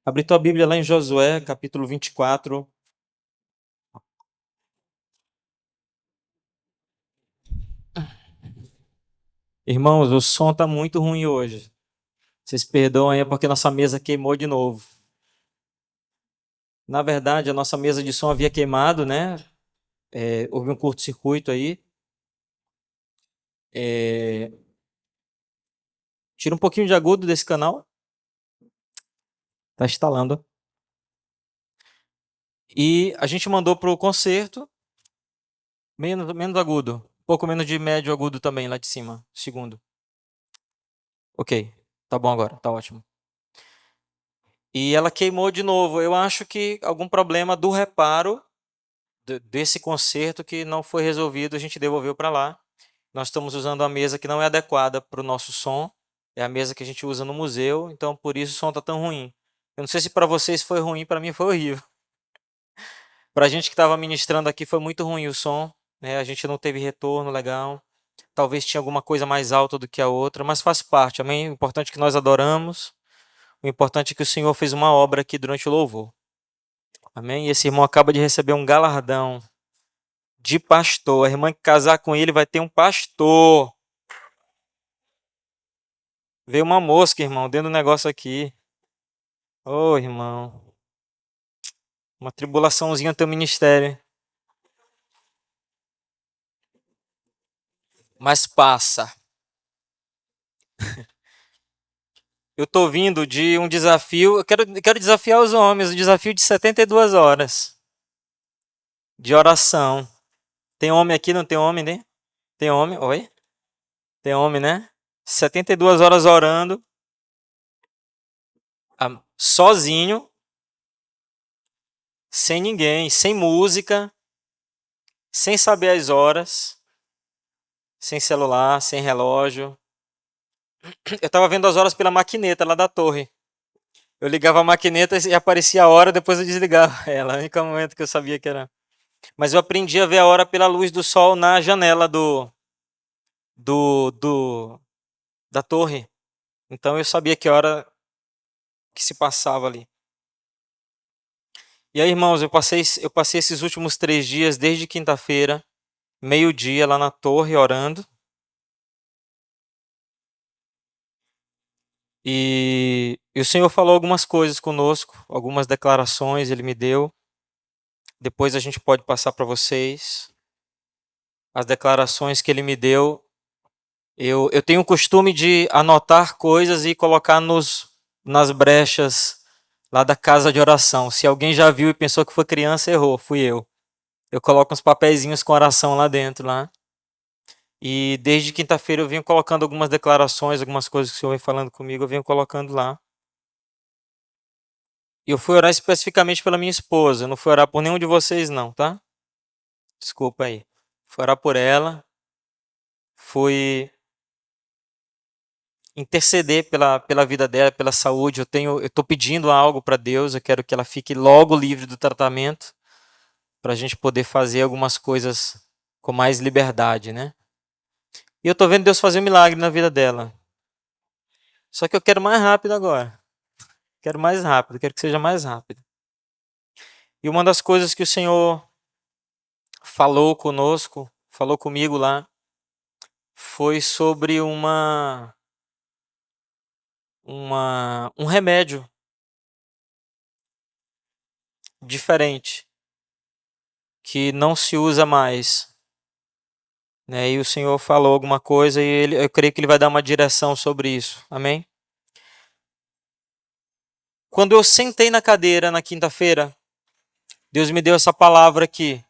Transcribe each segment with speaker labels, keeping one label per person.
Speaker 1: Abre tua Bíblia lá em Josué, capítulo 24. Irmãos, o som tá muito ruim hoje. Vocês perdoem, é porque nossa mesa queimou de novo. Na verdade, a nossa mesa de som havia queimado, né? Houve um curto-circuito aí. É, Tira um pouquinho de agudo desse canal. Tá instalando. E a gente mandou pro concerto. Menos agudo. Um pouco menos de médio agudo também lá de cima. Segundo. Ok. Tá bom agora. Tá ótimo. E ela queimou de novo. Eu acho que algum problema do reparo desse concerto que não foi resolvido, a gente devolveu para lá. Nós estamos usando a mesa que não é adequada para o nosso som. É a mesa que a gente usa no museu, então por isso o som está tão ruim. Eu não sei se para vocês foi ruim, para mim foi horrível. Para a gente que estava ministrando aqui foi muito ruim o som, né? A gente não teve retorno legal. Talvez tinha alguma coisa mais alta do que a outra, mas faz parte, amém? O importante é que nós adoramos. O importante é que o Senhor fez uma obra aqui durante o louvor. Amém? E esse irmão acaba de receber um galardão de pastor. A irmã que casar com ele vai ter um pastor. Veio uma mosca, irmão, dentro do negócio aqui. Ô, irmão. Uma tribulaçãozinha no teu ministério. Mas passa. Eu tô vindo de um desafio. Eu quero desafiar os homens. Um desafio de 72 horas de oração. Tem homem aqui? Não tem homem, né? Tem homem? Oi? Tem homem, né? 72 horas orando. Sozinho. Sem ninguém. Sem música. Sem saber as horas. Sem celular. Sem relógio. Eu tava vendo as horas pela maquineta lá da torre. Eu ligava a maquineta e aparecia a hora, depois eu desligava ela. O único momento que eu sabia que era. Mas eu aprendi a ver a hora pela luz do sol na janela do, do da torre. Então eu sabia que hora que se passava ali. E aí, irmãos, eu passei esses últimos 3 dias, desde quinta-feira, meio-dia, lá na torre, orando. E o Senhor falou algumas coisas conosco, algumas declarações ele me deu. Depois a gente pode passar para vocês as declarações que ele me deu. Eu tenho o costume de anotar coisas e colocar nas brechas lá da casa de oração. Se alguém já viu e pensou que foi criança, errou, fui eu. Eu coloco uns papeizinhos com oração lá dentro, lá. E desde quinta-feira eu venho colocando algumas declarações, algumas coisas que o Senhor vem falando comigo, eu venho colocando lá. E eu fui orar especificamente pela minha esposa, eu não fui orar por nenhum de vocês não, tá? Desculpa aí. Fui orar por ela, fui interceder pela vida dela, pela saúde. Eu estou pedindo algo para Deus, eu quero que ela fique logo livre do tratamento, para a gente poder fazer algumas coisas com mais liberdade, né? E eu estou vendo Deus fazer um milagre na vida dela. Só que eu quero mais rápido agora. Quero mais rápido, quero que seja mais rápido. E uma das coisas que o Senhor falou conosco, falou comigo lá, foi sobre um remédio diferente, que não se usa mais. Né? E o Senhor falou alguma coisa e eu creio que Ele vai dar uma direção sobre isso. Amém? Quando eu sentei na cadeira na quinta-feira, Deus me deu essa palavra aqui.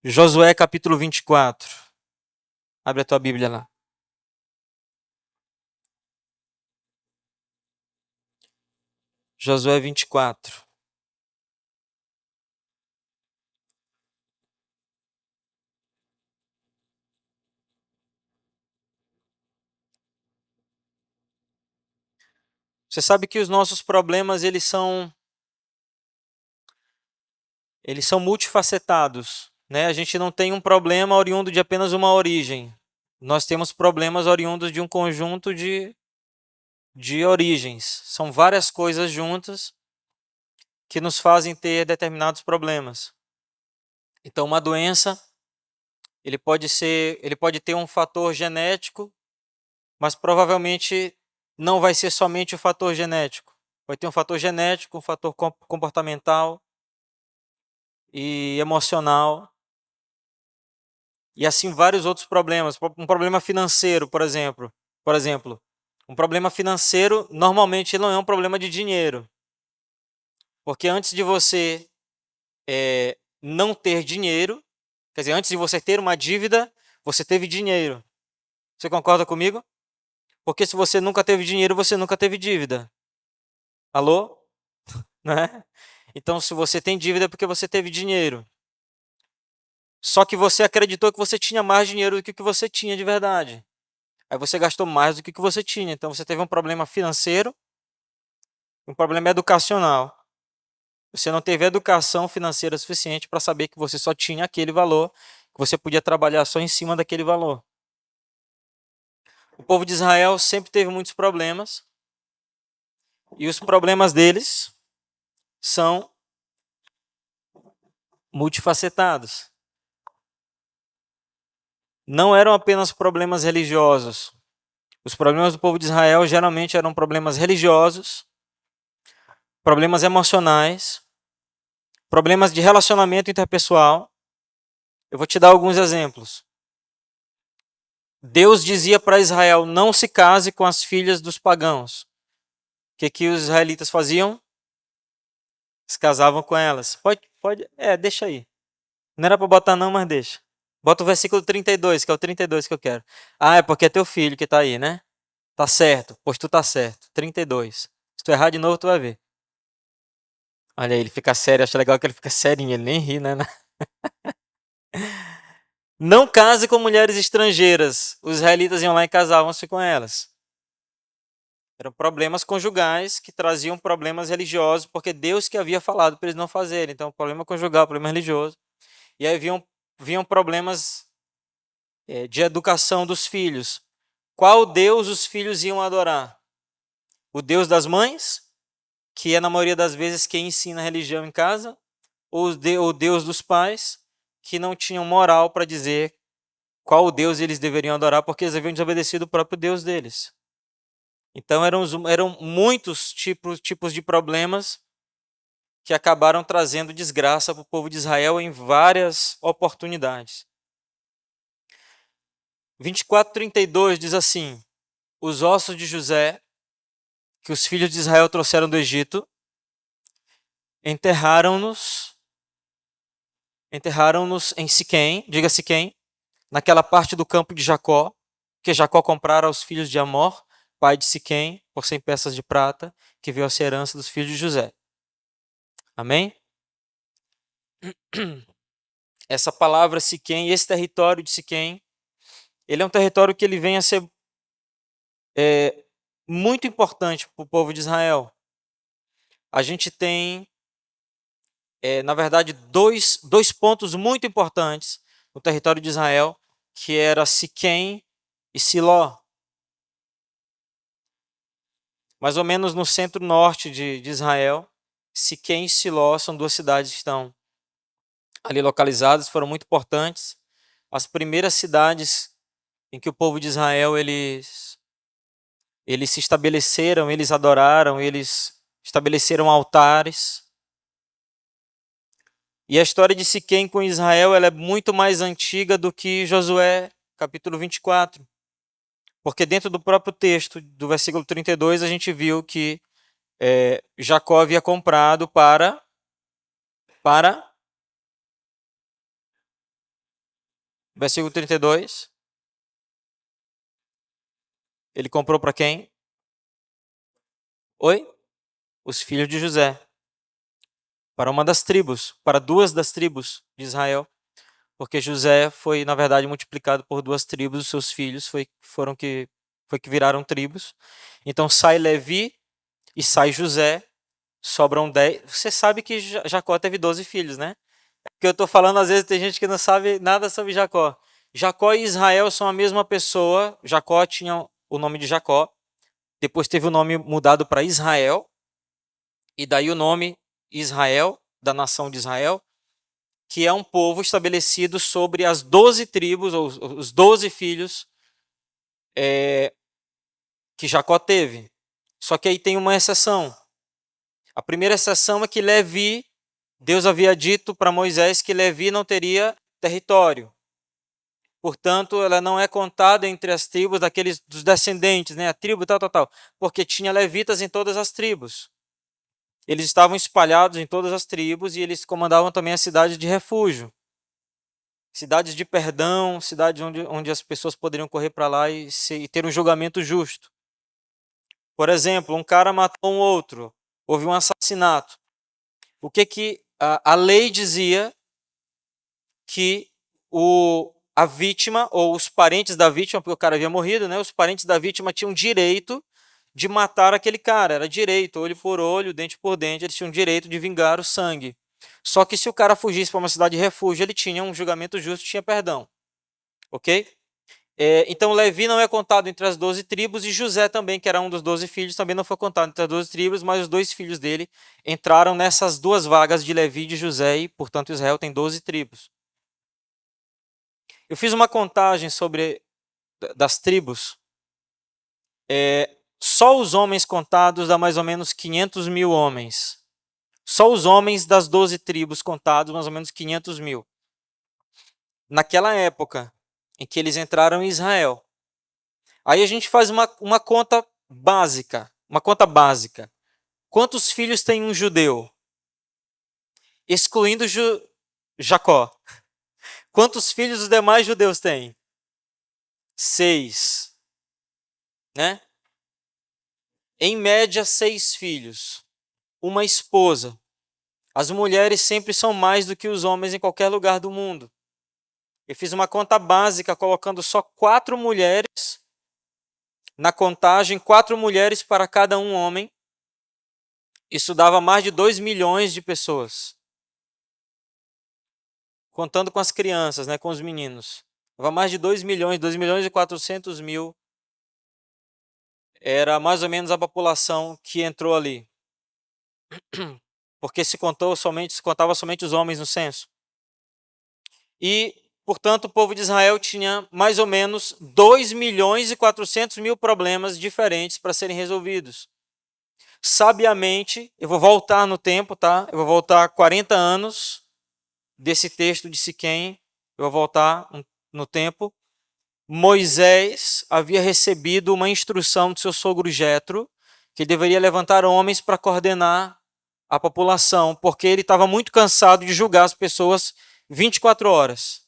Speaker 1: Josué capítulo 24. Abre a tua Bíblia lá. Josué 24. Você sabe que os nossos problemas eles são multifacetados, né? A gente não tem um problema oriundo de apenas uma origem. Nós temos problemas oriundos de um conjunto de origens. São várias coisas juntas que nos fazem ter determinados problemas. Então, uma doença, ele pode ter um fator genético, mas provavelmente não vai ser somente o fator genético. Vai ter um fator genético, um fator comportamental e emocional, e assim vários outros problemas. Um problema financeiro, por exemplo. Um problema financeiro normalmente não é um problema de dinheiro. Porque antes de você não ter dinheiro, quer dizer, antes de você ter uma dívida, você teve dinheiro. Você concorda comigo? Porque se você nunca teve dinheiro, você nunca teve dívida. Alô? Né? Então, se você tem dívida é porque você teve dinheiro. Só que você acreditou que você tinha mais dinheiro do que o que você tinha de verdade. Aí você gastou mais do que o que você tinha. Então, você teve um problema financeiro, um problema educacional. Você não teve educação financeira suficiente para saber que você só tinha aquele valor, que você podia trabalhar só em cima daquele valor. O povo de Israel sempre teve muitos problemas, e os problemas deles são multifacetados. Não eram apenas problemas religiosos. Os problemas do povo de Israel geralmente eram problemas religiosos, problemas emocionais, problemas de relacionamento interpessoal. Eu vou te dar alguns exemplos. Deus dizia para Israel: não se case com as filhas dos pagãos. O que os israelitas faziam? Se casavam com elas. Deixa aí. Não era para botar não, mas deixa. Bota o versículo 32, que é o 32 que eu quero. Ah, é porque é teu filho que está aí, né? Tá certo, pois tu tá certo. 32. Se tu errar de novo, tu vai ver. Olha aí, ele fica sério, acho legal que ele fica serinho, ele nem ri, né? Não case com mulheres estrangeiras. Os israelitas iam lá e casavam-se com elas. Eram problemas conjugais que traziam problemas religiosos, porque Deus que havia falado para eles não fazerem. Então, problema conjugal, problema religioso. E aí vinham problemas de educação dos filhos. Qual Deus os filhos iam adorar? O Deus das mães, que é na maioria das vezes quem ensina a religião em casa, ou o Deus dos pais, que não tinham moral para dizer qual Deus eles deveriam adorar, porque eles haviam desobedecido o próprio Deus deles. Então eram muitos tipos de problemas que acabaram trazendo desgraça para o povo de Israel em várias oportunidades. 24:32 diz assim: os ossos de José, que os filhos de Israel trouxeram do Egito, enterraram-nos em Siquém, diga Siquém, naquela parte do campo de Jacó, que Jacó comprara aos filhos de Amor, pai de Siquém, por 100 peças de prata, que veio a ser herança dos filhos de José. Amém? Essa palavra Siquém, esse território de Siquém, ele é um território que ele vem a ser muito importante para o povo de Israel. A gente tem, na verdade, dois pontos muito importantes no território de Israel, que era Siquém e Siló. Mais ou menos no centro-norte de Israel, Siquém e Siló são duas cidades que estão ali localizadas, foram muito importantes. As primeiras cidades em que o povo de Israel eles se estabeleceram, eles adoraram, eles estabeleceram altares. E a história de Siquém com Israel ela é muito mais antiga do que Josué, capítulo 24. Porque dentro do próprio texto, do versículo 32, a gente viu que Jacó havia comprado para versículo 32. Ele comprou para quem? Oi? Os filhos de José. Para uma das tribos, para duas das tribos de Israel. Porque José foi, na verdade, multiplicado por duas tribos, os seus filhos foi que viraram tribos. Então sai Levi e sai José, sobram 10. Você sabe que Jacó teve 12 filhos, né? Porque eu estou falando, às vezes tem gente que não sabe nada sobre Jacó. Jacó e Israel são a mesma pessoa. Jacó tinha o nome de Jacó. depois teve o nome mudado para Israel, e daí o nome Israel, da nação de Israel, que é um povo estabelecido sobre as 12 tribos, ou os 12 filhos que Jacó teve. Só que aí tem uma exceção. A primeira exceção é que Levi, Deus havia dito para Moisés que Levi não teria território. Portanto, ela não é contada entre as tribos dos descendentes, né? A tribo tal, porque tinha levitas em todas as tribos. Eles estavam espalhados em todas as tribos e eles comandavam também a cidade de refúgio. Cidades de perdão, cidades onde as pessoas poderiam correr para lá e ter um julgamento justo. Por exemplo, um cara matou um outro, houve um assassinato. O que a lei dizia? Que a vítima, ou os parentes da vítima, porque o cara havia morrido, né? Os parentes da vítima tinham direito de matar aquele cara. Era direito, olho por olho, dente por dente, eles tinham direito de vingar o sangue. Só que se o cara fugisse para uma cidade de refúgio, ele tinha um julgamento justo, tinha perdão. Ok? Então Levi não é contado entre as 12 tribos, e José também, que era um dos 12 filhos, também não foi contado entre as 12 tribos, mas os 2 filhos dele entraram nessas 2 vagas de Levi e de José, e portanto Israel tem 12 tribos. Eu fiz uma contagem das tribos. Só os homens contados dá mais ou menos 500 mil homens. Só os homens das 12 tribos contados, mais ou menos 500 mil. Naquela época em que eles entraram em Israel. Aí a gente faz uma conta básica. Uma conta básica. Quantos filhos tem um judeu? Excluindo Jacó. Quantos filhos os demais judeus têm? 6. Né? Em média, 6 filhos. Uma esposa. As mulheres sempre são mais do que os homens em qualquer lugar do mundo. Eu fiz uma conta básica colocando só 4 mulheres na contagem, 4 mulheres para cada um homem. Isso dava mais de 2 milhões de pessoas. Contando com as crianças, né, com os meninos. Dava mais de 2 milhões e 400 mil. Era mais ou menos a população que entrou ali. Porque se contava somente os homens no censo. E, portanto, o povo de Israel tinha mais ou menos 2 milhões e 400 mil problemas diferentes para serem resolvidos. Sabiamente, eu vou voltar no tempo, tá? Eu vou voltar 40 anos desse texto de Siquém, eu vou voltar no tempo. Moisés havia recebido uma instrução do seu sogro Jetro, que deveria levantar homens para coordenar a população, porque ele estava muito cansado de julgar as pessoas 24 horas.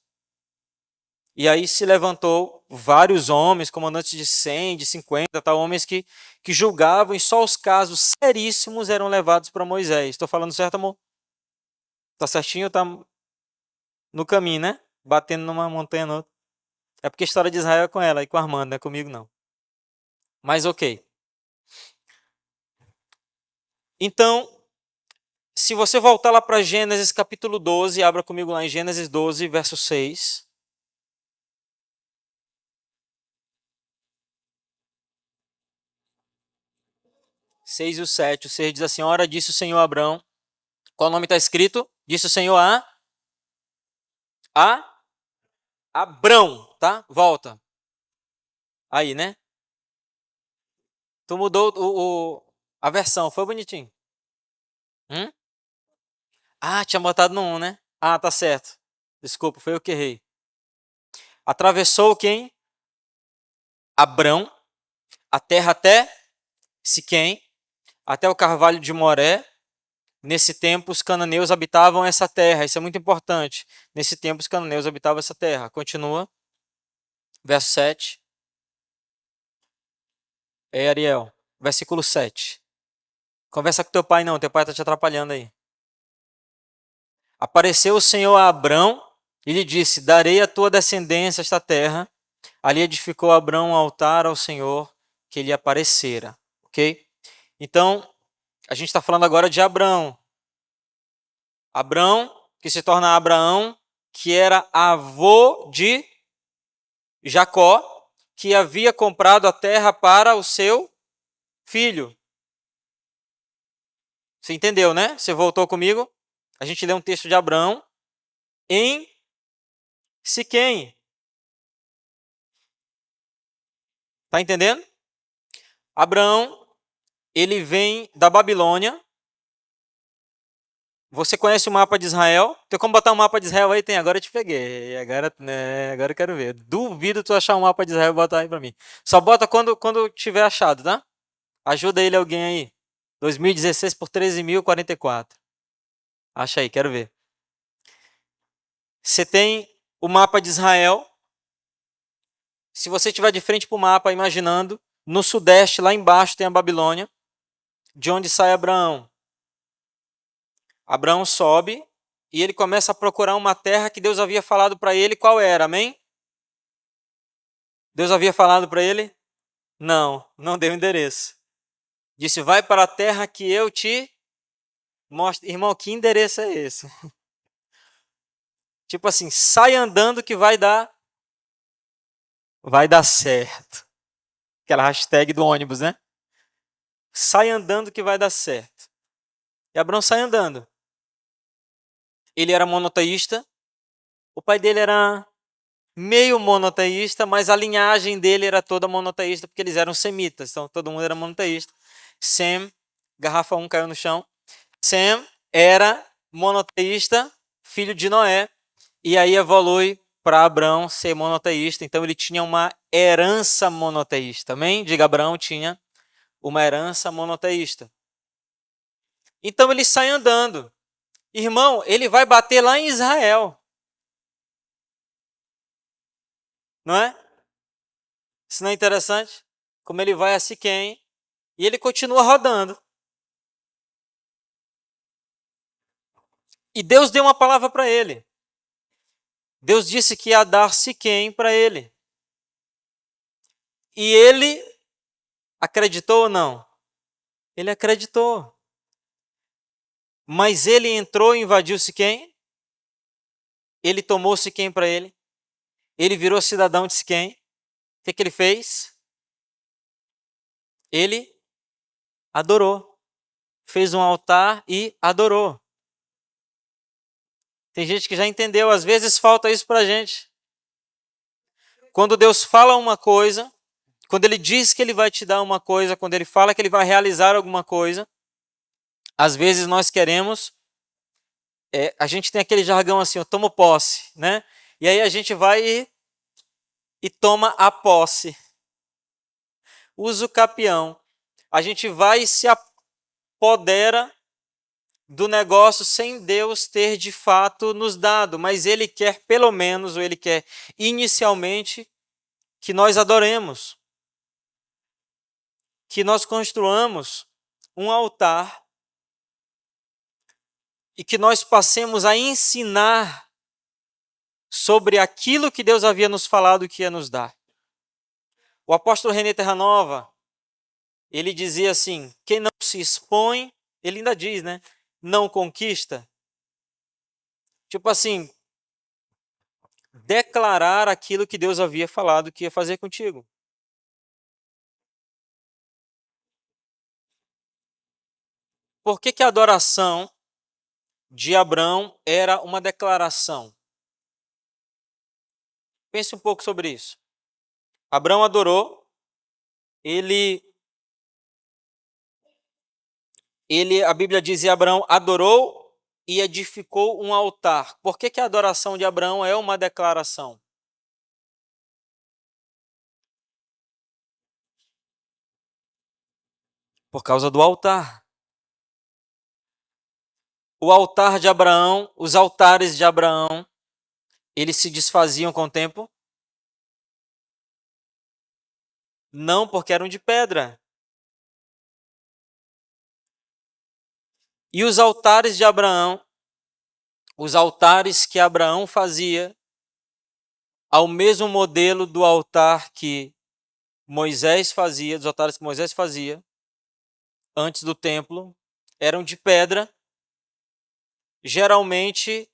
Speaker 1: E aí se levantou vários homens, comandantes de 100, de 50, homens que julgavam, e só os casos seríssimos eram levados para Moisés. Estou falando certo, amor? Tá certinho? Tá no caminho, né? Batendo numa montanha no outra. É porque a história de Israel é com ela e com a Armando, não é comigo não. Mas ok. Então, se você voltar lá para Gênesis capítulo 12, abra comigo lá em Gênesis 12, verso 6. E o 7. O 6 diz assim: ora, disse o Senhor a Abrão. Qual nome está escrito? Disse o Senhor a Abrão, tá? Volta. Aí, né? Tu mudou a versão, foi bonitinho. Ah, tinha botado no 1, né? Ah, tá certo. Desculpa, foi eu que errei. Atravessou quem? Abrão, a terra até Siquém, até o carvalho de Moré. Nesse tempo, os cananeus habitavam essa terra. Isso é muito importante. Nesse tempo, os cananeus habitavam essa terra. Continua. Verso 7. Ariel. Versículo 7. Conversa com teu pai não. Teu pai está te atrapalhando aí. Apareceu o Senhor a Abrão e lhe disse: darei à tua descendência esta terra. Ali edificou Abrão um altar ao Senhor que lhe aparecera. Ok? Então, a gente está falando agora de Abrão. Abrão, que se torna Abraão, que era avô de Jacó, que havia comprado a terra para o seu filho. Você entendeu, né? Você voltou comigo? A gente lê um texto de Abraão em Siquém. Tá entendendo? Abraão, ele vem da Babilônia. Você conhece o mapa de Israel? Tem como botar um mapa de Israel aí? Tem, agora eu te peguei. Agora, né, agora eu quero ver. Duvido tu achar um mapa de Israel e botar aí pra mim. Só bota quando tiver achado, tá? Ajuda ele alguém aí. 2016 por 13.044. Acha aí, quero ver. Você tem o mapa de Israel. Se você estiver de frente para o mapa, imaginando, no sudeste, lá embaixo, tem a Babilônia, de onde sai Abraão. Abraão sobe e ele começa a procurar uma terra que Deus havia falado para ele. Qual era? Amém? Deus havia falado para ele? Não, não deu endereço. Disse, vai para a terra que eu te mostro. Irmão, que endereço é esse? Tipo assim, sai andando que vai dar certo. Aquela hashtag do ônibus, né? Sai andando que vai dar certo. E Abraão sai andando. Ele era monoteísta. O pai dele era meio monoteísta, mas a linhagem dele era toda monoteísta, porque eles eram semitas, então todo mundo era monoteísta. Sem, garrafa 1 caiu no chão. Sem era monoteísta, filho de Noé, e aí evolui para Abraão ser monoteísta, então ele tinha uma herança monoteísta, amém? Diga, Abraão tinha uma herança monoteísta. Então ele sai andando. Irmão, ele vai bater lá em Israel. Não é? Isso não é interessante? Como ele vai a Siquém e ele continua rodando. E Deus deu uma palavra para ele. Deus disse que ia dar Siquém para ele. E ele acreditou ou não? Ele acreditou. Mas ele entrou e invadiu Siquém. Ele tomou Siquém para ele. Ele virou cidadão de Siquém. O que ele fez? Ele adorou. Fez um altar e adorou. Tem gente que já entendeu, às vezes falta isso para a gente. Quando Deus fala uma coisa, quando Ele diz que Ele vai te dar uma coisa, quando Ele fala que Ele vai realizar alguma coisa, às vezes nós queremos, a gente tem aquele jargão assim, eu tomo posse, né? E aí a gente vai e toma a posse. Usa o capião. A gente vai e se apodera do negócio sem Deus ter de fato nos dado, mas Ele quer pelo menos, ou Ele quer inicialmente, que nós adoremos, que nós construamos um altar e que nós passemos a ensinar sobre aquilo que Deus havia nos falado que ia nos dar. O apóstolo René Terranova, ele dizia assim, quem não se expõe, ele ainda diz, né? Não conquista. Tipo assim, declarar aquilo que Deus havia falado que ia fazer contigo. Por que a adoração de Abraão era uma declaração? Pense um pouco sobre isso. Abraão adorou, a Bíblia diz que Abraão adorou e edificou um altar. Por que a adoração de Abraão é uma declaração? Por causa do altar. O altar de Abraão, os altares de Abraão, eles se desfaziam com o tempo? Não, porque eram de pedra. E os altares de Abraão, os altares que Abraão fazia, ao mesmo modelo do altar que Moisés fazia, dos altares que Moisés fazia, antes do templo, eram de pedra, geralmente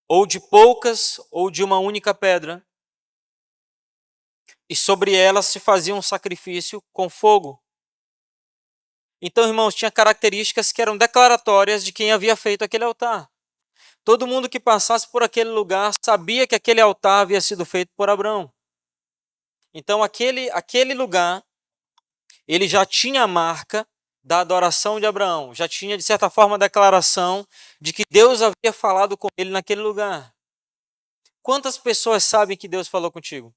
Speaker 1: ou de poucas ou de uma única pedra. e sobre elas se fazia um sacrifício com fogo. Então, irmãos, tinha características que eram declaratórias de quem havia feito aquele altar. Todo mundo que passasse por aquele lugar sabia que aquele altar havia sido feito por Abraão. Então, aquele lugar, ele já tinha a marca da adoração de Abraão, já tinha, de certa forma, a declaração de que Deus havia falado com ele naquele lugar. Quantas pessoas sabem que Deus falou contigo?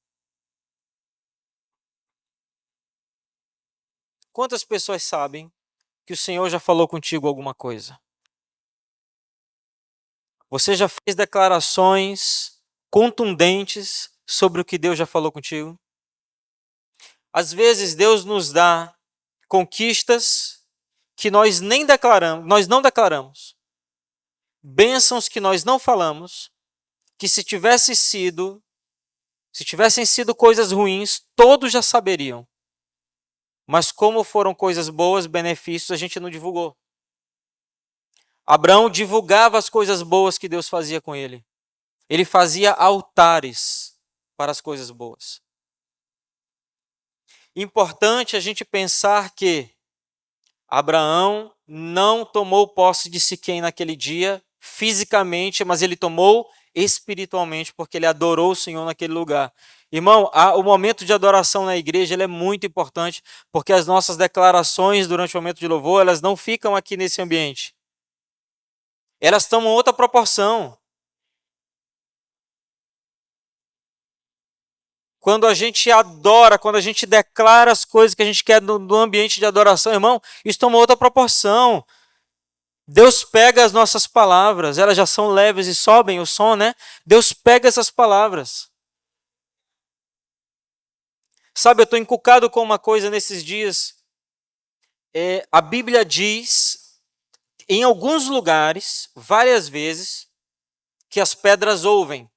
Speaker 1: Quantas pessoas sabem que o Senhor já falou contigo alguma coisa? Você já fez declarações contundentes sobre o que Deus já falou contigo? Às vezes Deus nos dá conquistas que nós nem declaramos, nós não declaramos. Bênçãos que nós não falamos, que se tivessem sido coisas ruins, todos já saberiam. Mas como foram coisas boas, benefícios, a gente não divulgou. Abraão divulgava as coisas boas que Deus fazia com ele. Ele fazia altares para as coisas boas. Importante a gente pensar que Abraão não tomou posse de Siquém naquele dia, fisicamente, mas ele tomou espiritualmente, porque ele adorou o Senhor naquele lugar. Irmão, o momento de adoração na igreja ele é muito importante, porque as nossas declarações durante o momento de louvor, elas não ficam aqui nesse ambiente. Elas tomam outra proporção. Quando a gente adora, quando a gente declara as coisas que a gente quer no ambiente de adoração, irmão, isso toma outra proporção. Deus pega as nossas palavras, elas já são leves e sobem o som, né? Deus pega essas palavras. Sabe, eu estou encucado com uma coisa nesses dias. A Bíblia diz, em alguns lugares, várias vezes, que as pedras ouvem.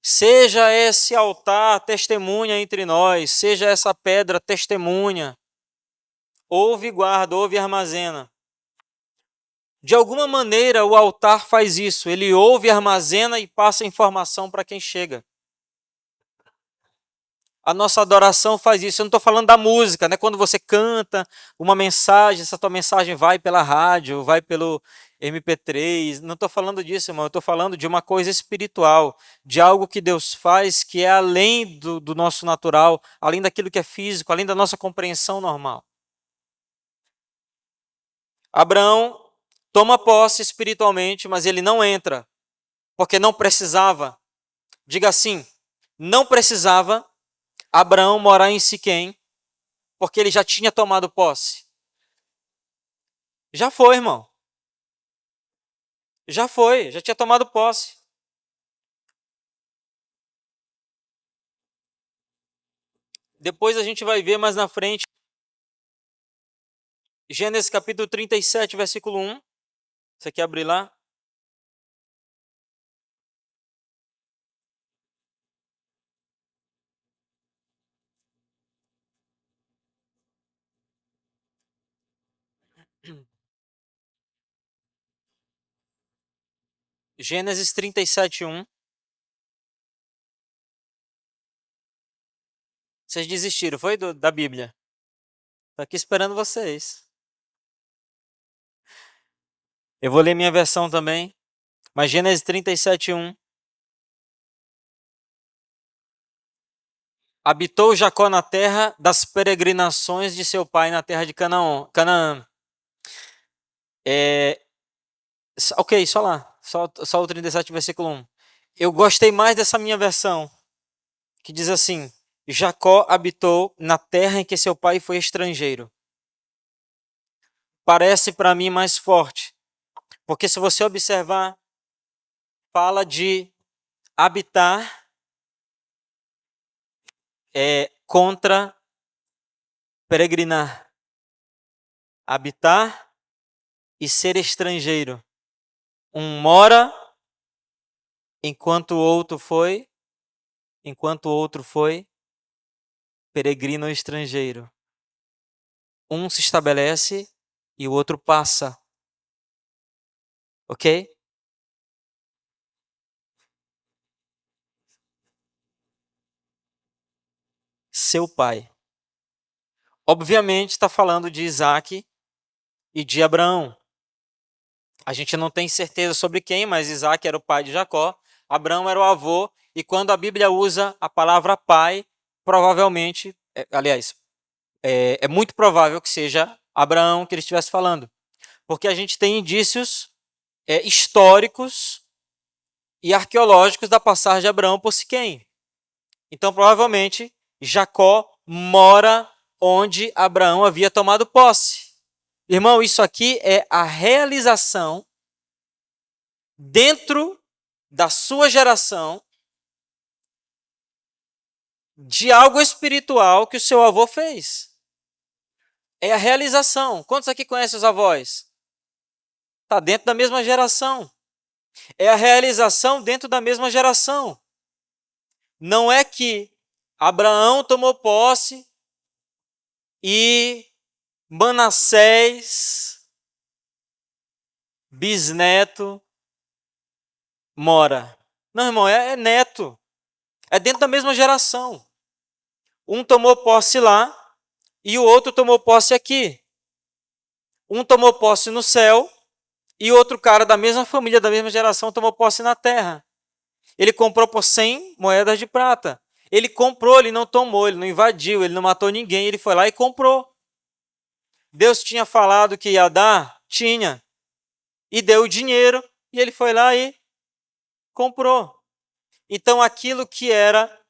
Speaker 1: Seja esse altar testemunha entre nós, seja essa pedra testemunha. Ouve e guarda, ouve e armazena. De alguma maneira, o altar faz isso. Ele ouve, armazena e passa informação para quem chega. A nossa adoração faz isso. Eu não estou falando da música, né? Quando você canta uma mensagem, essa tua mensagem vai pela rádio, vai pelo MP3. Não estou falando disso, irmão. Eu estou falando de uma coisa espiritual, de algo que Deus faz que é além do nosso natural, além daquilo que é físico, além da nossa compreensão normal. Abraão toma posse espiritualmente, mas ele não entra, porque não precisava. Diga assim, não precisava Abraão morar em Siquém, porque ele já tinha tomado posse. Já foi, irmão. Já foi, já tinha tomado posse. Depois a gente vai ver mais na frente, Gênesis capítulo 37, versículo 1. Você quer abrir lá? Gênesis 37, 1. Vocês desistiram, foi da Bíblia? Estou aqui esperando vocês. Eu vou ler minha versão também. Mas Gênesis 37, 1. Habitou Jacó na terra das peregrinações de seu pai na terra de Canaã. Ok, só lá. Só o 37, versículo 1. Eu gostei mais dessa minha versão, que diz assim: Jacó habitou na terra em que seu pai foi estrangeiro. Parece para mim mais forte, porque se você observar, fala de habitar contra peregrinar. Habitar e ser estrangeiro. Um mora enquanto o outro foi peregrino ou estrangeiro. Um se estabelece e o outro passa. Ok? seu pai. Obviamente está falando de Isaac e de Abraão. A gente não tem certeza sobre quem, mas Isaac era o pai de Jacó, Abraão era o avô, e quando a Bíblia usa a palavra pai, provavelmente, é muito provável que seja Abraão que ele estivesse falando. Porque a gente tem indícios históricos e arqueológicos da passagem de Abraão por Siquém. Então, provavelmente, Jacó mora onde Abraão havia tomado posse. Irmão, isso aqui é a realização dentro da sua geração de algo espiritual que o seu avô fez. É a realização. Quantos aqui conhecem os avós? Está dentro da mesma geração. É a realização dentro da mesma geração. Não é que Abraão tomou posse e Manassés, bisneto, mora. Não, irmão, é neto. É dentro da mesma geração. Um tomou posse lá e o outro tomou posse aqui. Um tomou posse no céu e outro cara da mesma família, da mesma geração, tomou posse na terra. Ele comprou por 100 moedas de prata. Ele comprou, ele não tomou, ele não invadiu, ele não matou ninguém, ele foi lá e comprou. Deus tinha falado que ia dar? Tinha. E deu o dinheiro e ele foi lá e comprou. Então aquilo que era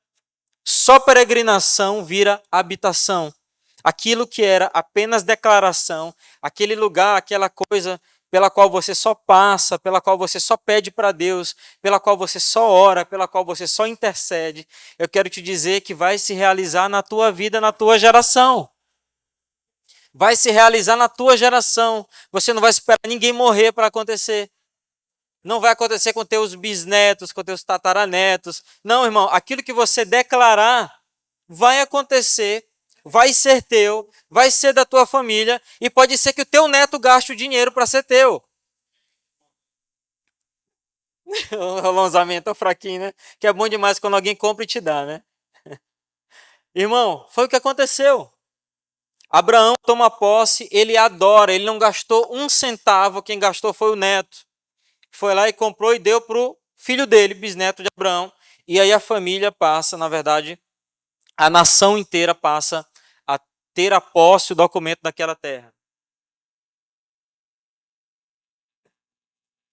Speaker 1: só peregrinação vira habitação. Aquilo que era apenas declaração, aquele lugar, aquela coisa pela qual você só passa, pela qual você só pede para Deus, pela qual você só ora, pela qual você só intercede, eu quero te dizer que vai se realizar na tua vida, na tua geração. Vai se realizar na tua geração. Você não vai esperar ninguém morrer para acontecer. Não vai acontecer com teus bisnetos, com teus tataranetos. Não, irmão, aquilo que você declarar vai acontecer, vai ser teu, vai ser da tua família e pode ser que o teu neto gaste o dinheiro para ser teu. O lançamento é fraquinho, né? Que é bom demais quando alguém compra e te dá, né? Irmão, foi o que aconteceu. Abraão toma posse, ele adora, ele não gastou um centavo, quem gastou foi o neto. Foi lá e comprou e deu para o filho dele, bisneto de Abraão. E aí a família passa, na verdade, a nação inteira passa a ter a posse, o documento daquela terra.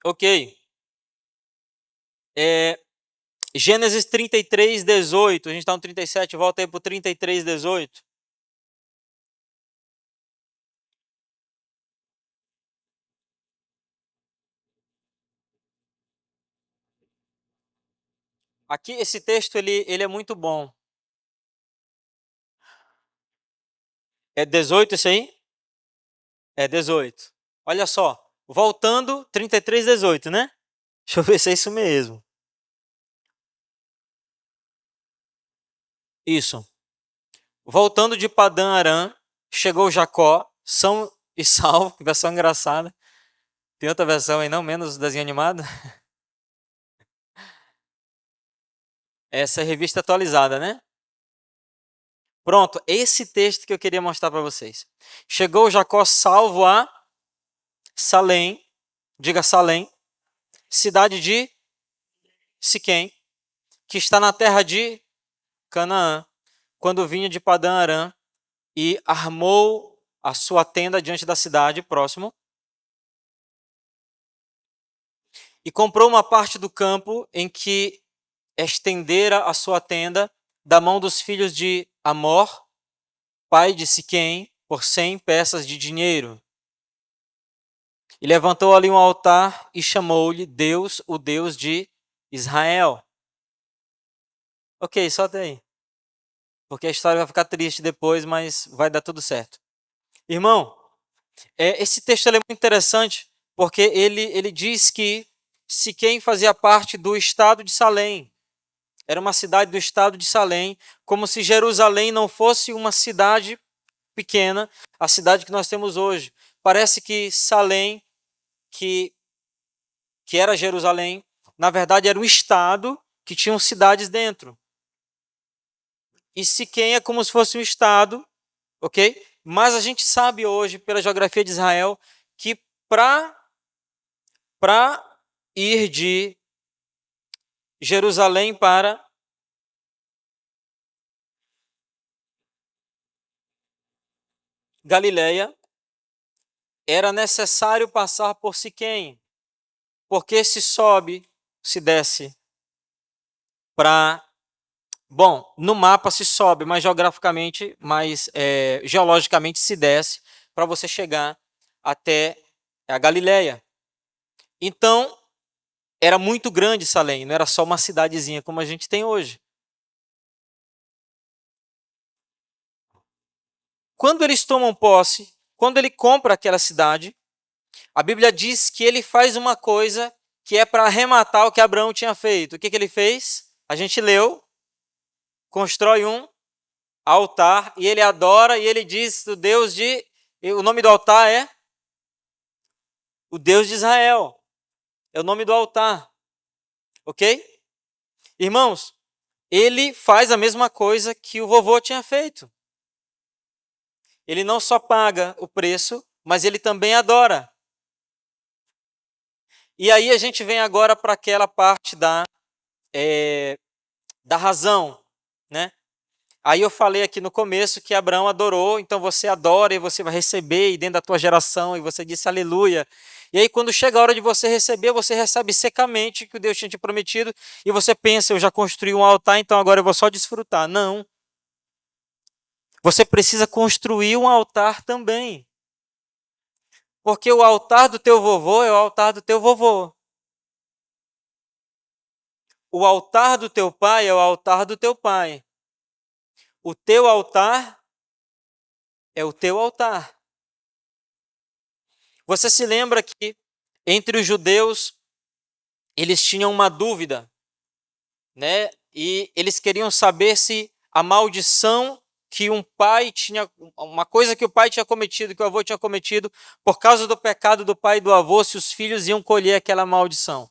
Speaker 1: Ok. Gênesis 33, 18. A gente está no 37, volta aí para o 33, 18. Aqui, esse texto, ele é muito bom. É 18 isso aí? É 18. Olha só. Voltando, 33, 18, né? Deixa eu ver se é isso mesmo. Isso. Voltando de Padã Arã, chegou Jacó, são e salvo, que versão engraçada. Tem outra versão aí não, menos desenho animado? Essa é a revista atualizada, né? Pronto, esse texto que eu queria mostrar para vocês. Chegou Jacó salvo a Salém, diga Salém, cidade de Siquém, que está na terra de Canaã, quando vinha de Padã Arã e armou a sua tenda diante da cidade, próximo, e comprou uma parte do campo em que estendera a sua tenda da mão dos filhos de Amor, pai de Siquém, por 100 peças de dinheiro. E levantou ali um altar e chamou-lhe Deus, o Deus de Israel. Ok, só até aí. Porque a história vai ficar triste depois, mas vai dar tudo certo. Irmão, esse texto é muito interessante, porque ele diz que Siquém fazia parte do estado de Salém. Era uma cidade do estado de Salém, como se Jerusalém não fosse uma cidade pequena, a cidade que nós temos hoje. Parece que Salém, que era Jerusalém, na verdade era um estado que tinha cidades dentro. e Siquém é como se fosse um estado, ok? Mas a gente sabe hoje, pela geografia de Israel, que para ir de Jerusalém para Galiléia, era necessário passar por Siquém, porque se sobe, se desce para... Bom, no mapa se sobe, mas geograficamente, geologicamente se desce para você chegar até a Galiléia. Então, era muito grande Salém, não era só uma cidadezinha como a gente tem hoje. Quando eles tomam posse, quando ele compra aquela cidade, a Bíblia diz que ele faz uma coisa que é para arrematar o que Abraão tinha feito. O que ele fez? A gente leu, constrói um altar e ele adora e ele diz o Deus de... O nome do altar é o Deus de Israel. É o nome do altar. Ok? Irmãos, ele faz a mesma coisa que o vovô tinha feito. Ele não só paga o preço, mas ele também adora. E aí a gente vem agora para aquela parte da razão, né? Aí eu falei aqui no começo que Abraão adorou, então você adora e você vai receber, e dentro da tua geração, e você disse aleluia. E aí quando chega a hora de você receber, você recebe secamente o que Deus tinha te prometido, e você pensa, eu já construí um altar, então agora eu vou só desfrutar. Não. Você precisa construir um altar também. Porque o altar do teu vovô é o altar do teu vovô. O altar do teu pai é o altar do teu pai. O teu altar é o teu altar. Você se lembra que entre os judeus eles tinham uma dúvida, né? E eles queriam saber se a maldição que um pai tinha, uma coisa que o pai tinha cometido, que o avô tinha cometido, por causa do pecado do pai e do avô, se os filhos iam colher aquela maldição.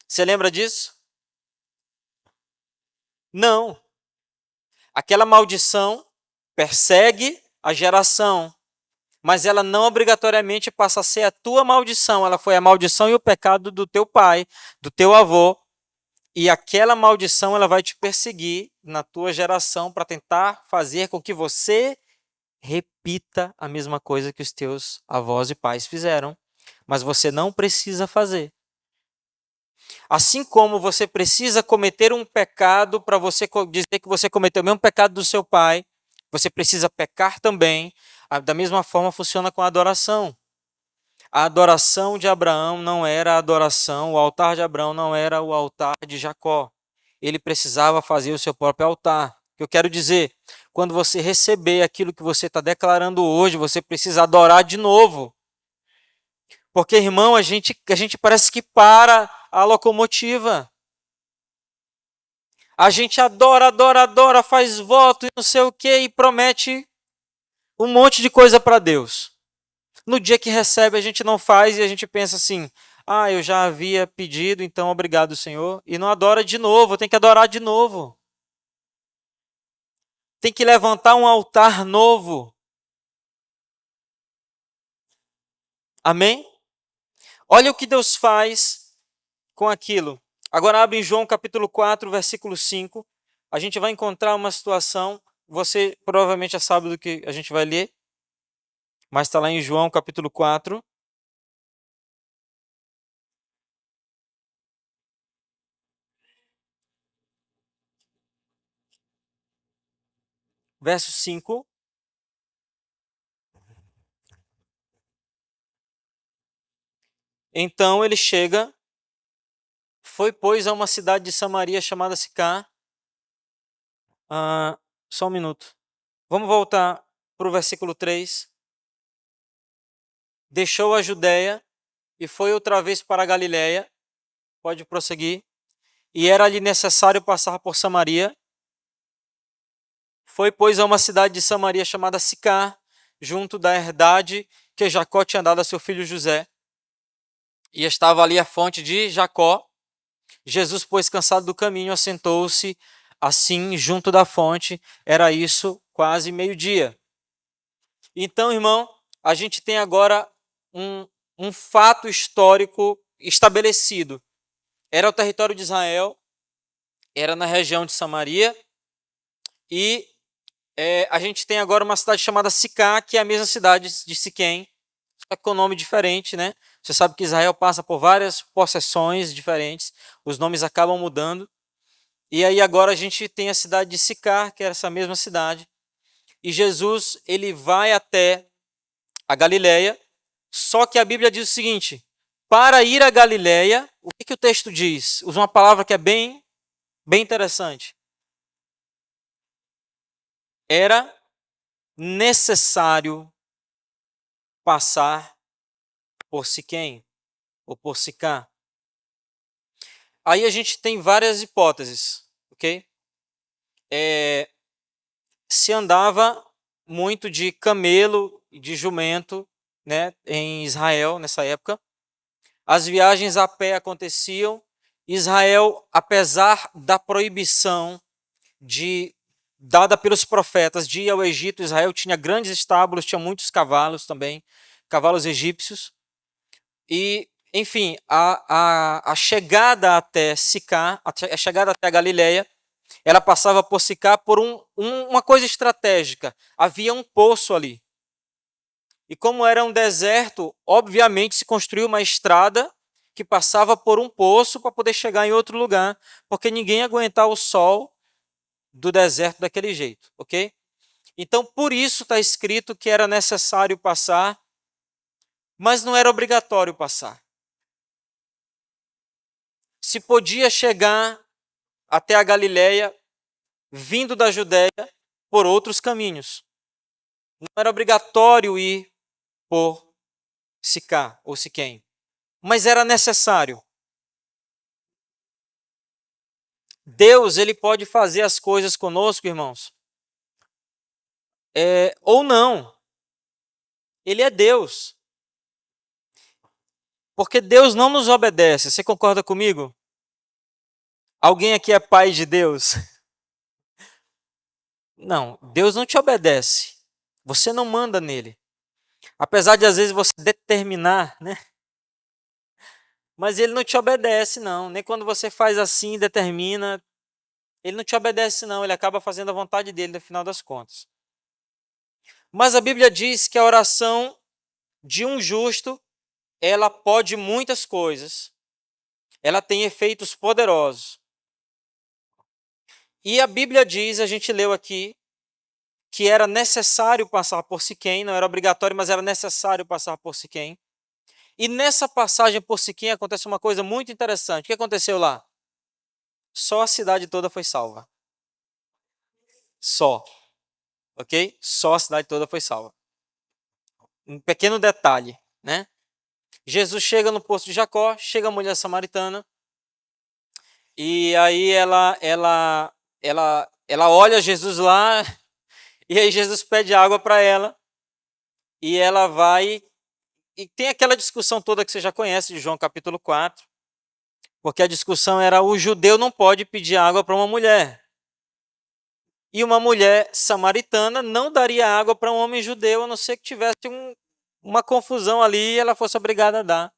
Speaker 1: Você lembra disso? Não. Aquela maldição persegue a geração, mas ela não obrigatoriamente passa a ser a tua maldição. Ela foi a maldição e o pecado do teu pai, do teu avô, e aquela maldição ela vai te perseguir na tua geração para tentar fazer com que você repita a mesma coisa que os teus avós e pais fizeram, mas você não precisa fazer. Assim como você precisa cometer um pecado para você dizer que você cometeu o mesmo pecado do seu pai, você precisa pecar também. Da mesma forma funciona com a adoração. A adoração de Abraão não era a adoração, o altar de Abraão não era o altar de Jacó. Ele precisava fazer o seu próprio altar. O que eu quero dizer, quando você receber aquilo que você está declarando hoje, você precisa adorar de novo. Porque, irmão, a gente parece que para a locomotiva. A gente adora, adora, adora, faz voto e não sei o quê e promete um monte de coisa para Deus. No dia que recebe, a gente não faz e a gente pensa assim, eu já havia pedido, então obrigado, Senhor. E não adora de novo, tem que adorar de novo. Tem que levantar um altar novo. Amém? Olha o que Deus faz com aquilo. Agora abre em João capítulo 4, versículo 5. A gente vai encontrar uma situação, você provavelmente já sabe do que a gente vai ler, mas está lá em João capítulo 4. Verso 5. Então ele chega, foi, pois, a uma cidade de Samaria chamada Sicar. Só um minuto. Vamos voltar para o versículo 3. Deixou a Judéia e foi outra vez para a Galiléia. Pode prosseguir. E era-lhe necessário passar por Samaria. Foi, pois, a uma cidade de Samaria chamada Sicar, junto da herdade que Jacó tinha dado a seu filho José. E estava ali a fonte de Jacó. Jesus, pois, cansado do caminho, assentou-se assim, junto da fonte, era isso quase meio-dia. Então, irmão, a gente tem agora um fato histórico estabelecido. Era o território de Israel, era na região de Samaria, e a gente tem agora uma cidade chamada Sicá, que é a mesma cidade de Siquém, só que com nome diferente, né? Você sabe que Israel passa por várias possessões diferentes, os nomes acabam mudando. E aí agora a gente tem a cidade de Sicar, que é essa mesma cidade. E Jesus, ele vai até a Galileia, só que a Bíblia diz o seguinte: para ir a Galileia, o que o texto diz? Usa uma palavra que é bem interessante. Era necessário passar por Siquém, ou por Sicá. Aí a gente tem várias hipóteses, ok? Se andava muito de camelo e de jumento, né, em Israel nessa época. As viagens a pé aconteciam. Israel, apesar da proibição dada pelos profetas de ir ao Egito, Israel tinha grandes estábulos, tinha muitos cavalos também, cavalos egípcios. E, enfim, a chegada até Sicá, a chegada até a Galileia, ela passava por Sicá por uma coisa estratégica. Havia um poço ali. E como era um deserto, obviamente se construiu uma estrada que passava por um poço para poder chegar em outro lugar, porque ninguém ia aguentar o sol do deserto daquele jeito, ok? Então, por isso está escrito que era necessário passar, mas não era obrigatório passar. Se podia chegar até a Galileia, vindo da Judéia, por outros caminhos. Não era obrigatório ir por Sicá ou Siquém, mas era necessário. Deus, ele pode fazer as coisas conosco, irmãos, ou não. Ele é Deus. Porque Deus não nos obedece. Você concorda comigo? Alguém aqui é pai de Deus? Não, Deus não te obedece. Você não manda nele. Apesar de às vezes você determinar, né? Mas ele não te obedece, não. Nem quando você faz assim, determina, ele não te obedece, não. Ele acaba fazendo a vontade dele no final das contas. Mas a Bíblia diz que a oração de um justo, ela pode muitas coisas. Ela tem efeitos poderosos. E a Bíblia diz, a gente leu aqui, que era necessário passar por Siquém, não era obrigatório, mas era necessário passar por Siquém. E nessa passagem por Siquém acontece uma coisa muito interessante. O que aconteceu lá? Só a cidade toda foi salva. Só. Ok? Só a cidade toda foi salva. Um pequeno detalhe, né? Jesus chega no poço de Jacó, chega a mulher samaritana, e aí ela olha Jesus lá, e aí Jesus pede água para ela, e ela vai, e tem aquela discussão toda que você já conhece de João capítulo 4, porque a discussão era: o judeu não pode pedir água para uma mulher. E uma mulher samaritana não daria água para um homem judeu, a não ser que tivesse uma confusão ali e ela fosse obrigada a dar.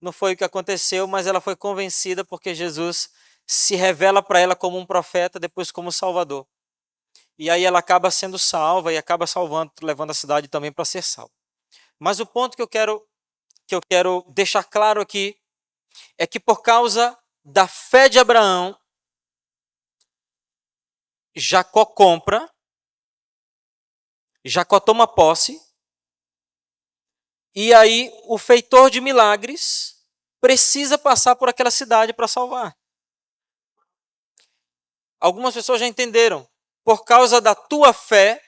Speaker 1: Não foi o que aconteceu, mas ela foi convencida porque Jesus se revela para ela como um profeta, depois como Salvador. E aí ela acaba sendo salva e acaba salvando, levando a cidade também para ser salva. Mas o ponto que eu quero deixar claro aqui é que por causa da fé de Abraão, Jacó compra, Jacó toma posse, e aí o feitor de milagres precisa passar por aquela cidade para salvar. Algumas pessoas já entenderam. Por causa da tua fé,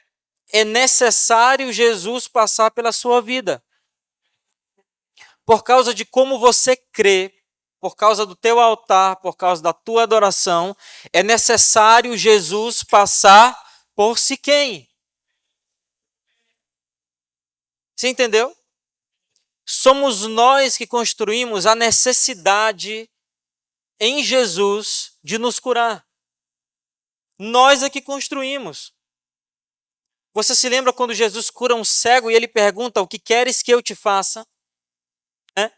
Speaker 1: é necessário Jesus passar pela sua vida. Por causa de como você crê, por causa do teu altar, por causa da tua adoração, é necessário Jesus passar por Siquém. Você entendeu? Somos nós que construímos a necessidade em Jesus de nos curar. Nós é que construímos. Você se lembra quando Jesus cura um cego e ele pergunta: o que queres que eu te faça? Né?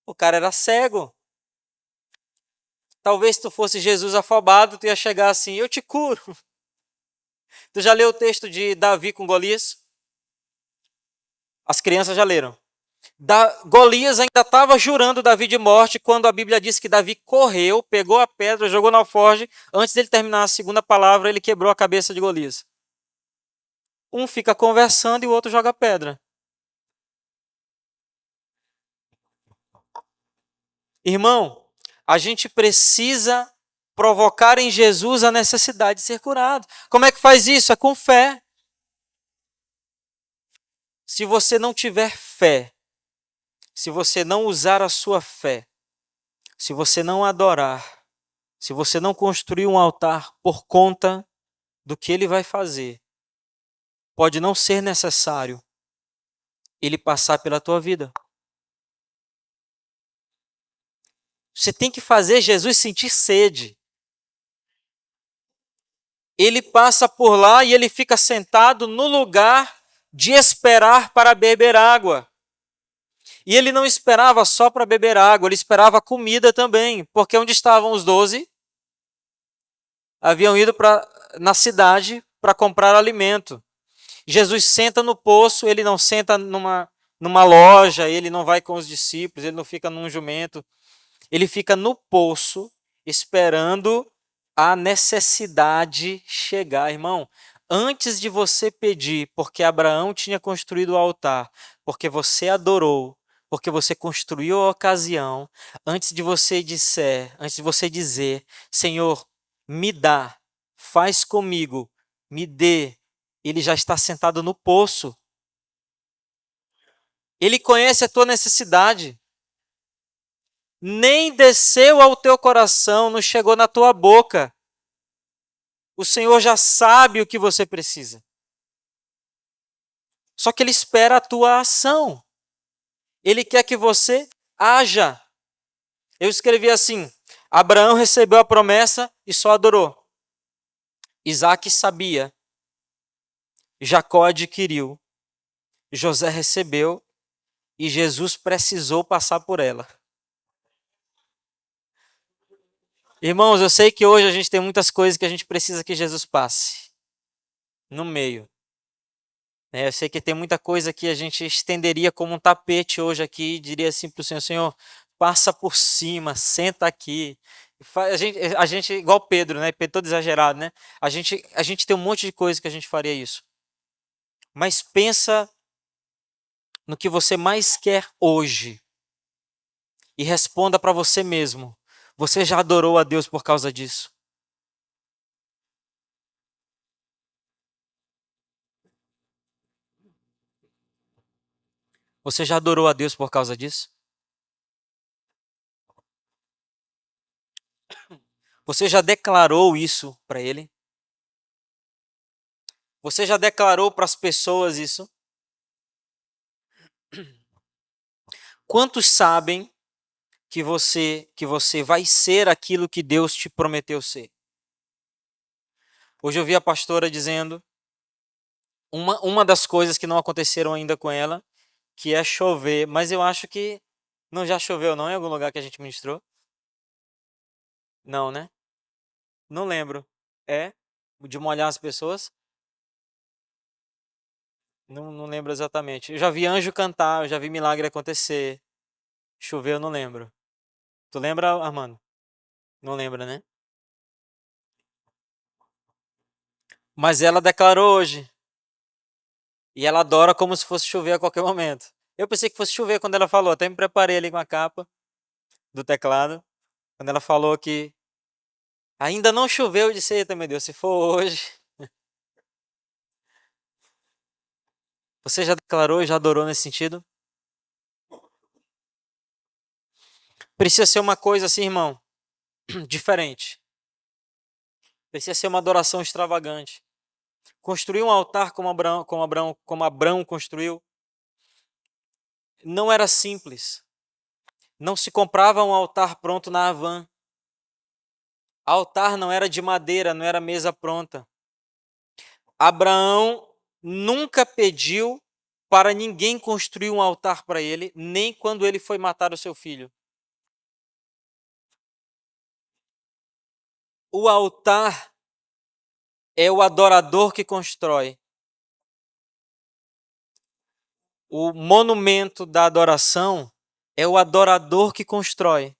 Speaker 1: O cara era cego. Talvez se tu fosse Jesus afobado, tu ia chegar assim: eu te curo. Tu já leu o texto de Davi com Golias? As crianças já leram. Golias ainda estava jurando Davi de morte quando a Bíblia diz que Davi correu, pegou a pedra, jogou no alforje. Antes dele terminar a segunda palavra, ele quebrou a cabeça de Golias. Um fica conversando e o outro joga pedra. Irmão, a gente precisa provocar em Jesus a necessidade de ser curado. Como é que faz isso? É com fé. Se você não tiver fé, se você não usar a sua fé, se você não adorar, se você não construir um altar por conta do que ele vai fazer, pode não ser necessário ele passar pela tua vida. Você tem que fazer Jesus sentir sede. Ele passa por lá e ele fica sentado no lugar de esperar para beber água. E ele não esperava só para beber água, ele esperava comida também, porque onde estavam os 12? Haviam ido na cidade para comprar alimento. Jesus senta no poço, ele não senta numa loja, ele não vai com os discípulos, ele não fica num jumento, ele fica no poço esperando a necessidade chegar. Irmão, antes de você pedir, porque Abraão tinha construído o altar, porque você adorou, porque você construiu a ocasião, antes de você dizer, Senhor, me dá, faz comigo, me dê, ele já está sentado no poço. Ele conhece a tua necessidade. Nem desceu ao teu coração, não chegou na tua boca. O Senhor já sabe o que você precisa. Só que Ele espera a tua ação. Ele quer que você haja. Eu escrevi assim: Abraão recebeu a promessa e só adorou. Isaac sabia. Jacó adquiriu. José recebeu. E Jesus precisou passar por ela. Irmãos, eu sei que hoje a gente tem muitas coisas que a gente precisa que Jesus passe no meio. Eu sei que tem muita coisa que a gente estenderia como um tapete hoje aqui e diria assim para o Senhor: Senhor, passa por cima, senta aqui. A gente, igual Pedro, né? Pedro todo exagerado, né? A gente tem um monte de coisa que a gente faria isso. Mas pensa no que você mais quer hoje e responda para você mesmo: você já adorou a Deus por causa disso? Você já adorou a Deus por causa disso? Você já declarou isso para Ele? Você já declarou para as pessoas isso? Quantos sabem que você vai ser aquilo que Deus te prometeu ser? Hoje eu vi a pastora dizendo uma das coisas que não aconteceram ainda com ela, que é chover, mas eu acho que não já choveu não em algum lugar que a gente ministrou? Não, né? Não lembro. É? De molhar as pessoas? Não lembro exatamente. Eu já vi anjo cantar, eu já vi milagre acontecer. Chover eu não lembro. Tu lembra, Armando? Não lembra, né? Mas ela declarou hoje. E ela adora como se fosse chover a qualquer momento. Eu pensei que fosse chover quando ela falou, até me preparei ali com a capa do teclado. Quando ela falou que ainda não choveu, eu disse: eita, meu Deus, se for hoje. Você já declarou e já adorou nesse sentido? Precisa ser uma coisa assim, irmão, diferente. Precisa ser uma adoração extravagante. Construir um altar como Abraão construiu não era simples. Não se comprava um altar pronto na Havan. Altar não era de madeira, não era mesa pronta. Abraão nunca pediu para ninguém construir um altar para ele, nem quando ele foi matar o seu filho. O altar é o adorador que constrói. O monumento da adoração é o adorador que constrói.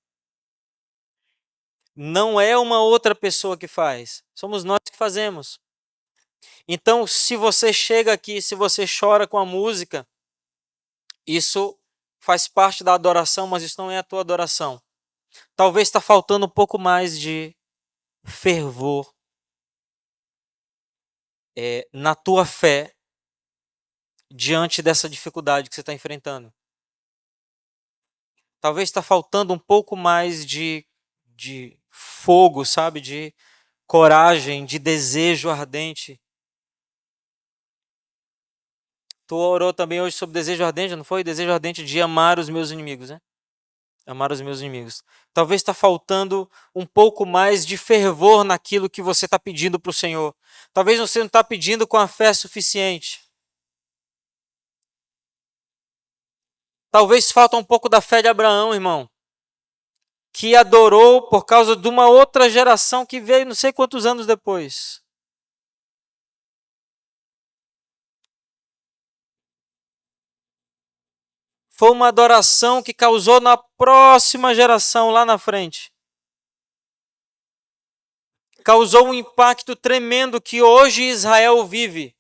Speaker 1: Não é uma outra pessoa que faz. Somos nós que fazemos. Então, se você chega aqui, se você chora com a música, isso faz parte da adoração, mas isso não é a tua adoração. Talvez está faltando um pouco mais de fervor na tua fé diante dessa dificuldade que você está enfrentando. Talvez está faltando um pouco mais de fogo, sabe? De coragem, de desejo ardente. Tu orou também hoje sobre desejo ardente, não foi? Desejo ardente de amar os meus inimigos, né? Amar os meus inimigos. Talvez está faltando um pouco mais de fervor naquilo que você está pedindo para o Senhor. Talvez você não está pedindo com a fé suficiente. Talvez falta um pouco da fé de Abraão, irmão, que adorou por causa de uma outra geração que veio não sei quantos anos depois. Foi uma adoração que causou na próxima geração, lá na frente. Causou um impacto tremendo que hoje Israel vive.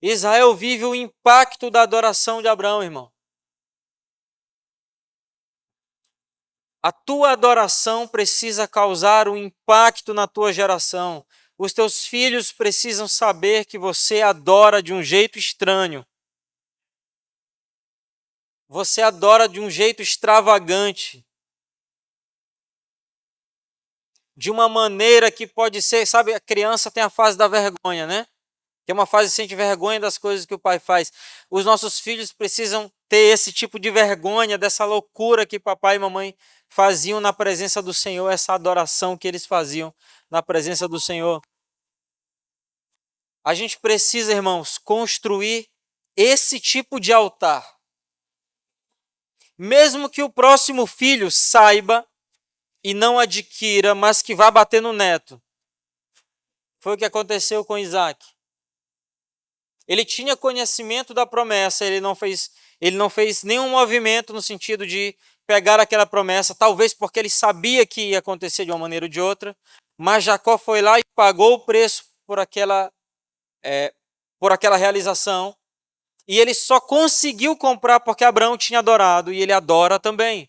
Speaker 1: Israel vive o impacto da adoração de Abraão, irmão. A tua adoração precisa causar um impacto na tua geração. Os teus filhos precisam saber que você adora de um jeito estranho. Você adora de um jeito extravagante. De uma maneira que pode ser, sabe, a criança tem a fase da vergonha, né? Que é uma fase que sente vergonha das coisas que o pai faz. Os nossos filhos precisam ter esse tipo de vergonha, dessa loucura que papai e mamãe faziam na presença do Senhor, essa adoração que eles faziam na presença do Senhor. A gente precisa, irmãos, construir esse tipo de altar. Mesmo que o próximo filho saiba e não adquira, mas que vá bater no neto. Foi o que aconteceu com Isaac. Ele tinha conhecimento da promessa, ele não fez nenhum movimento no sentido de pegar aquela promessa, talvez porque ele sabia que ia acontecer de uma maneira ou de outra, mas Jacó foi lá e pagou o preço por aquela realização, e ele só conseguiu comprar porque Abraão tinha adorado, e ele adora também.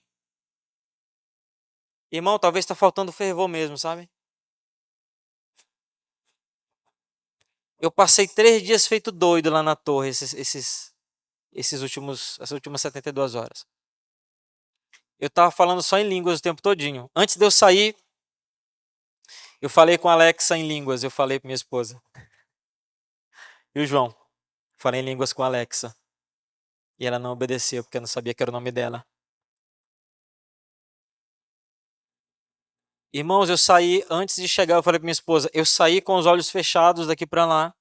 Speaker 1: Irmão, talvez está faltando fervor mesmo, sabe? Eu passei 3 dias feito doido lá na torre, essas últimas 72 horas. Eu estava falando só em línguas o tempo todinho. Antes de eu sair, eu falei com a Alexa em línguas, eu falei para minha esposa. E o João? Falei em línguas com a Alexa. E ela não obedeceu, porque eu não sabia que era o nome dela. Irmãos, eu saí, antes de chegar, eu falei para minha esposa, eu saí com os olhos fechados daqui para lá.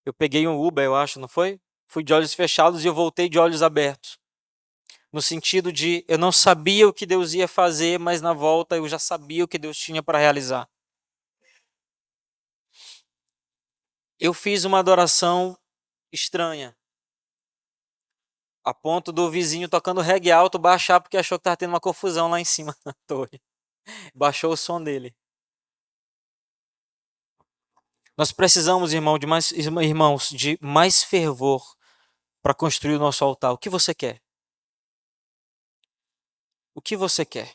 Speaker 1: Eu peguei um Uber, eu acho, não foi? Fui de olhos fechados e eu voltei de olhos abertos. No sentido de, eu não sabia o que Deus ia fazer, mas na volta eu já sabia o que Deus tinha para realizar. Eu fiz uma adoração estranha. A ponto do vizinho tocando reggae alto baixar porque achou que estava tendo uma confusão lá em cima na torre. Baixou o som dele. Nós precisamos, irmãos, de mais fervor para construir o nosso altar. O que você quer? O que você quer?